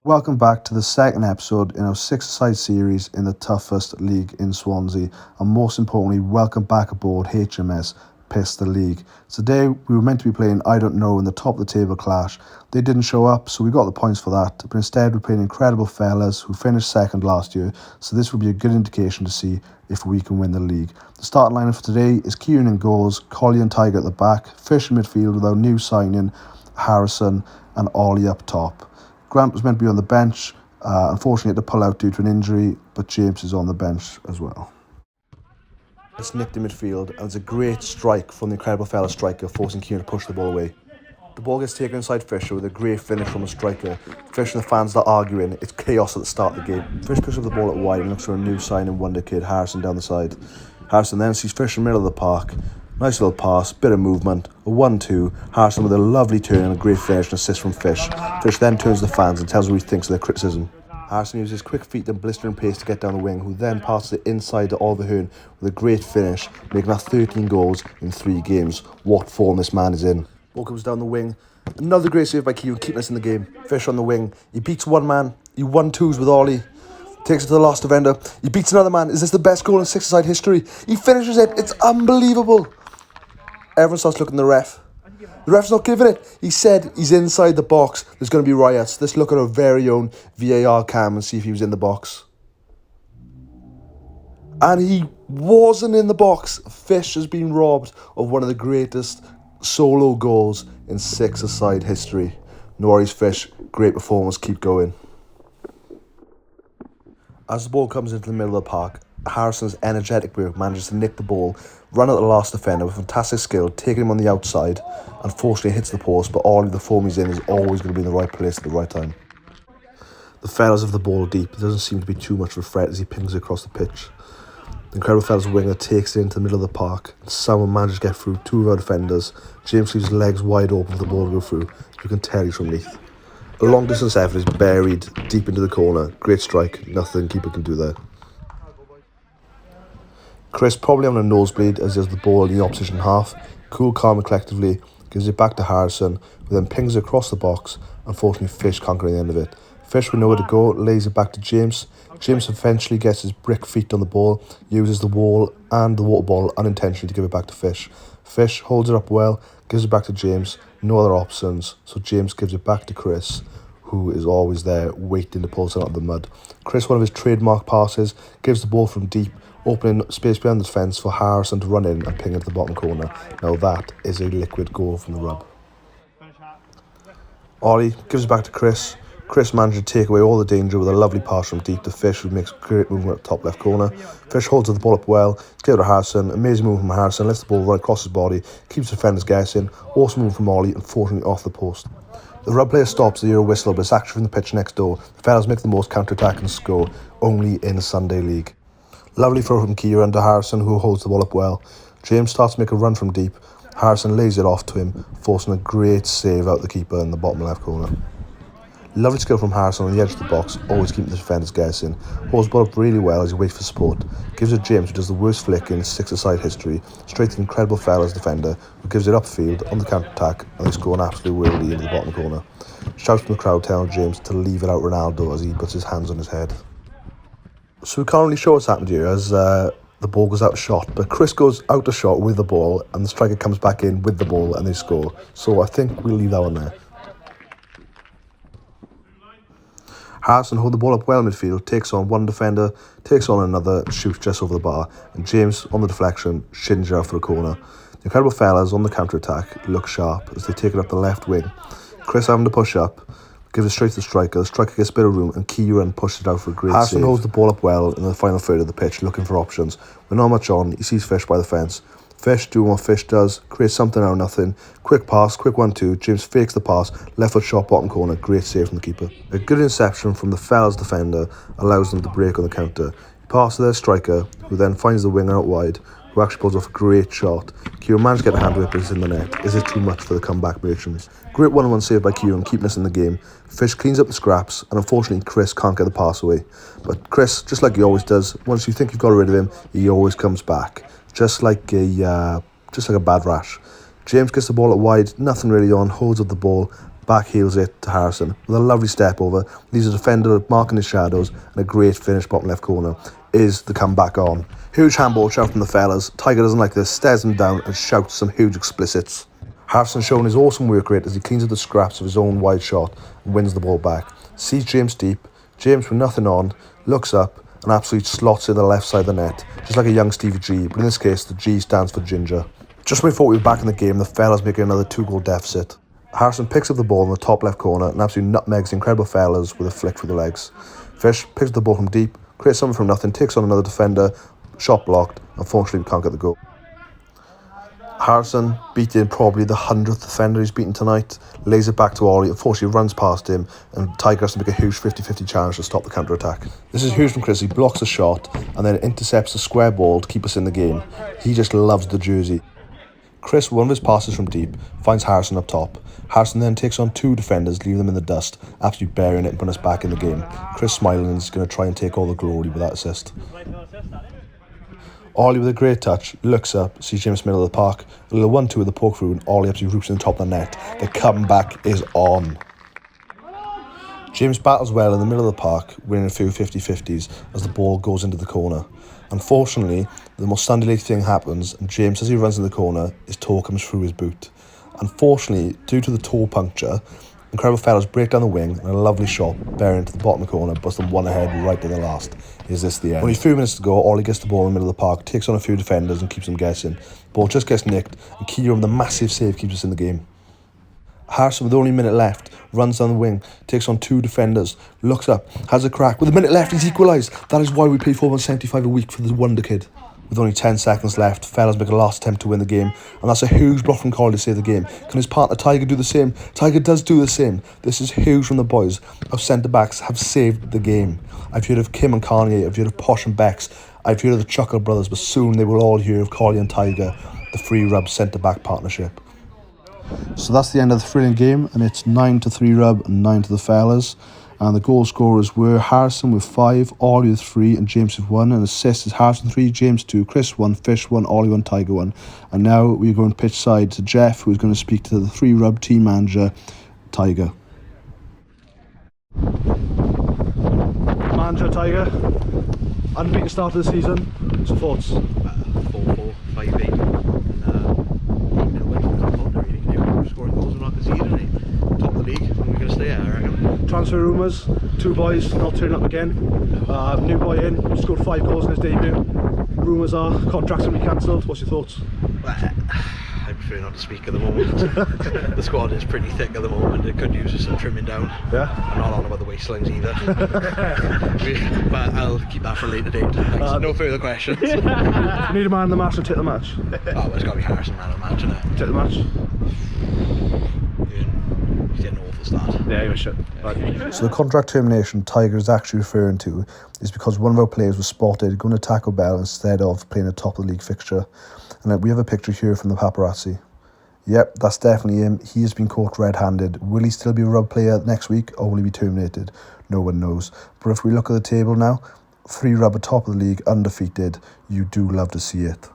Welcome back to the second episode in our six-a-side series in the toughest league in Swansea, and most importantly, welcome back aboard HMS Pistol League. Today we were meant to be playing I Don't Know in the top of the table clash. They didn't show up, so we got the points for that, but instead we're playing incredible fellas who finished second last year, so this will be a good indication to see if we can win the league. The starting lineup for today is Kieran in goals, Collie and Tiger at the back, Fish in midfield with our new signing, Harrison, and Ollie up top. Grant was meant to be on the bench, unfortunately had to pull out due to an injury, but James is on the bench as well. It's nicked in midfield, and it's a great strike from the incredible fella striker, forcing Kieran to push the ball away. The ball gets taken inside Fisher with a great finish from a striker. Fisher and the fans are arguing. It's chaos at the start of the game. Fisher picks up the ball at wide and looks for a new signing wonder kid, Harrison, down the side. Harrison then sees Fisher in the middle of the park. Nice little pass, bit of movement, a 1-2. Harrison with a lovely turn and a great finish and assist from Fish. Fish then turns to the fans and tells them what he thinks of their criticism. Harrison uses his quick feet and blistering pace to get down the wing, who then passes it inside to Oliver Hearn with a great finish, making that 13 goals in 3 games. What form this man is in. Ball comes down the wing. Another great save by Kieran, keeping us in the game. Fish on the wing. He beats one man. He 1-2s with Ollie. Takes it to the last defender. He beats another man. Is this the best goal in six-a-side history? He finishes it. It's unbelievable. Everyone starts looking at the ref. The ref's not giving it. He said he's inside the box. There's going to be riots. Let's look at our very own VAR cam and see if he was in the box. And he wasn't in the box. Fish has been robbed of one of the greatest solo goals in six-a-side history. No worries, Fish. Great performance. Keep going. As the ball comes into the middle of the park, Harrison's energetic work manages to nick the ball, run at the last defender with fantastic skill, taking him on the outside. Unfortunately, hits the post, but Ollie, the form he's in, is always going to be in the right place at the right time. The fellas have the ball deep. There doesn't seem to be too much of a threat as he pings it across the pitch. The incredible fellas winger takes it into the middle of the park. Someone manages to get through 2 of our defenders. James leaves his legs wide open for the ball to go through. You can tell he's from Leith. A long distance effort is buried deep into the corner. Great strike. Nothing keeper can do there. Chris probably on a nosebleed as he has the ball in the opposition half. Cool, calm and collectively gives it back to Harrison, who then pings it across the box. Unfortunately, Fish can't get the end of it. Fish with nowhere to go, lays it back to James. James eventually gets his brick feet on the ball, uses the wall and the water bottle unintentionally to give it back to Fish. Fish holds it up well, gives it back to James. No other options, so James gives it back to Chris, who is always there waiting to pull something out of the mud. Chris, one of his trademark passes, gives the ball from deep, opening space behind the defence for Harrison to run in and ping into the bottom corner. Now that is a liquid goal from the rub. Ollie gives it back to Chris. Chris manages to take away all the danger with a lovely pass from deep to Fish, who makes great movement at the top left corner. Fish holds the ball up well, it's given to Harrison, amazing move from Harrison, lets the ball run across his body, keeps defenders guessing, awesome move from Ollie, unfortunately off the post. The rub player stops to hear a whistle, but it's actually from the pitch next door. The fellas make the most counter-attack and score, only in the Sunday League. Lovely throw from Kieran to Harrison, who holds the ball up well. James starts to make a run from deep. Harrison lays it off to him, forcing a great save out the keeper in the bottom left corner. Lovely skill from Harrison on the edge of the box, always keeping the defenders guessing. Holds the ball up really well as he waits for support. Gives it to James, who does the worst flick in six-a-side history, straight to the incredible fella's defender, who gives it upfield on the counter-attack, and they score an absolute worldie into the bottom corner. Shouts from the crowd telling James to leave it out Ronaldo as he puts his hands on his head. So we can't really show what's happened here as the ball goes out of shot, but Chris goes out of shot with the ball and the striker comes back in with the ball and they score. So I think we'll leave that one there. Harrison holds the ball up well in midfield, takes on one defender, takes on another, shoots just over the bar, and James on the deflection shins it out for the corner. The incredible fellas on the counter-attack look sharp as they take it up the left wing. Chris having to push up, gives it straight to the striker gets a bit of room and Kieran pushes it out for a great Harrison save. Holds the ball up well in the final third of the pitch looking for options. With not much on, he sees Fish by the fence. Fish doing what Fish does, creates something out of nothing. Quick pass, quick 1-2, James fakes the pass, left foot shot bottom corner, great save from the keeper. A good interception from the fellas defender allows them to break on the counter. He passes to their striker, who then finds the winger out wide, who actually pulls off a great shot. Kieran managed to get a hand with it, but it's in the net. Is it too much for the comeback merchants? Great 1-on-1 save by Kieran, keeping us in the game. Fish cleans up the scraps, and unfortunately Chris can't get the pass away. But Chris, just like he always does, once you think you've got rid of him, he always comes back. Just like a bad rash. James gets the ball out wide, nothing really on, holds up the ball, back heels it to Harrison with a lovely step over, leaves a defender marking his shadows, and a great finish bottom left corner. Is the comeback on? Huge handball shout from the fellas. Tiger doesn't like this, stares him down and shouts some huge explicits. Harrison showing his awesome work rate as he cleans up the scraps of his own wide shot and wins the ball back. Sees James deep. James with nothing on, looks up and absolutely slots in the left side of the net, just like a young Stevie G, but in this case the G stands for ginger. Just when we thought we were back in the game, the fellas make another 2-goal deficit. Harrison picks up the ball in the top left corner and absolutely nutmegs the incredible fellas with a flick through the legs. Fish picks up the ball from deep, creates something from nothing, takes on another defender, shot blocked. Unfortunately, we can't get the goal. Harrison, beating probably the 100th defender he's beaten tonight, lays it back to Ollie, unfortunately runs past him, and Tiger has to make a huge 50-50 challenge to stop the counter-attack. This is huge from Chris. He blocks the shot and then intercepts the square ball to keep us in the game. He just loves the jersey. Chris, one of his passes from deep, finds Harrison up top. Harrison then takes on 2 defenders, leaving them in the dust, absolutely burying it and putting us back in the game. Chris smiling and is going to try and take all the glory with that assist. Ollie with a great touch, looks up, sees James middle of the park, a little 1-2 with the poke through, and Ollie absolutely roots in the top of the net. The comeback is on. James battles well in the middle of the park, winning a few 50-50s as the ball goes into the corner. Unfortunately, the most undulating thing happens, and James, as he runs in the corner, his toe comes through his boot. Unfortunately, due to the toe puncture, incredible fellas break down the wing and a lovely shot, bearing to the bottom of the corner, busting one ahead right to the last. Is this the end? Only a few minutes to go, Ollie gets the ball in the middle of the park, takes on a few defenders and keeps them guessing. Ball just gets nicked, and Kieran with the massive save keeps us in the game. Harrison, with only a minute left, runs down the wing, takes on 2 defenders, looks up, has a crack. With a minute left, he's equalised. That is why we pay £4.75 a week for the wonder kid. With only 10 seconds left, fellas make a last attempt to win the game, and that's a huge block from Collie to save the game. Can his partner Tiger do the same? Tiger does do the same. This is huge from the boys. Our centre-backs have saved the game. I've heard of Kim and Kanye, I've heard of Posh and Bex, I've heard of the Chuckle brothers, but soon they will all hear of Collie and Tiger, the free rub centre-back partnership. So that's the end of the thrilling game, and it's 9 to 3 rub and 9 to the fellas. And the goal scorers were Harrison with 5, Ollie with 3, and James with 1. And assists is Harrison 3, James 2, Chris 1, Fish 1, Ollie 1, Tiger 1. And now we're going pitch side to Jeff, who's going to speak to the 3 rub team manager, Tiger. Manager Tiger, unbeaten start of the season. What's your thoughts? 4-4, 5-8, and a win from that really. Scoring goals we're not conceding any. Top of the league, and we're going to stay at, I reckon. Transfer rumours, 2 boys not turning up again. New boy in, scored 5 goals in his debut. Rumours are contracts will be cancelled. What's your thoughts? I prefer not to speak at the moment. The squad is pretty thick at the moment. It could use some trimming down. Yeah. I'm not on about the waistlines either. But I'll keep that for a later date. No further questions. Need a man in the match or take the match? Well, it's got to be Harrison man of the match, isn't it? Take the match. He's had an awful start. Yeah, he was shit. Right. So the contract termination Tiger is actually referring to is because one of our players was spotted going to Taco Bell instead of playing a top of the league fixture. And we have a picture here from the paparazzi. Yep, that's definitely him. He has been caught red-handed. Will he still be a rub player next week, or will he be terminated? No one knows. But if we look at the table now, 3 rub at top of the league, undefeated. You do love to see it.